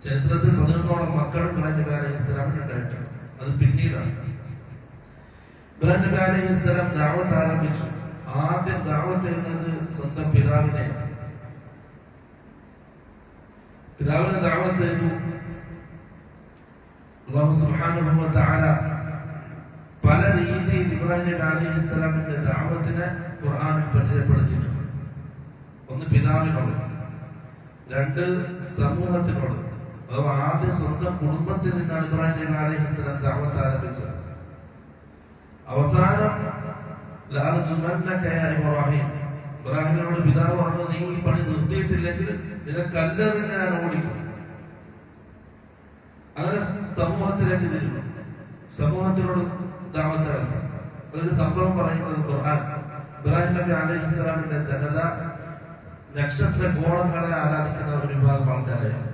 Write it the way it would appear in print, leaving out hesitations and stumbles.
ചരിത്രത്തിൽ 11ഓളം മക്കളും ഇബ്രാഹിം നബി അലൈഹി സ്വലാമിന് ഉണ്ടായിട്ടുണ്ട്. അത് പിന്നീടാണ്. ഇബ്രാഹിം നബി അലൈഹി സ്വലാം ദഅവത്ത് ആരംഭിച്ചു. ആദ്യം ദഅവത്ത് ചെയ്യുന്നത് സ്വന്തം പിതാവിനെ ദഅവത്ത് ചെയ്തു. അല്ലാഹു സുബ്ഹാനഹു വ തആല പല രീതിയിൽ ഇബ്രാഹിം നബി അലൈഹി സ്വലാമിന്റെ ദഅവത്തിനെ ഖുർആനിൽ പരിചയപ്പെടുത്തിയിട്ടുണ്ട്. ഒന്ന് പിതാവിനോട്, രണ്ട് സമൂഹത്തിനോട്. അഥവാ ആദ്യം സ്വന്തം കുടുംബത്തിൽ നിന്നാണ് ഇബ്രാഹിം നബി അലൈഹി സ്വലാം ദഅവത്ത് ആരംഭിച്ചത്. അവസാനം ഇബ്രാഹിമിനോട് പിതാവ് പറഞ്ഞു, നീ ഈ പണി നിർത്തിയിട്ടില്ലെങ്കിൽ നിനക്ക് കല്ലെറിഞ്ഞ് ഞാൻ ഓടിക്കും. അങ്ങനെ സമൂഹത്തിലേക്ക് തിരിഞ്ഞു, സമൂഹത്തിനോട് ദഅവത്ത് നടത്തി. അതൊരു സംഭവം പറയുന്നത് ഖുർആൻ. ഇബ്രാഹിം നബി അലൈഹി സ്വലാമിന്റെ ജനത നക്ഷത്ര ഗോളങ്ങളെ ആരാധിക്കുന്ന ഒരു വിഭാഗം ആൾക്കാരായിരുന്നു.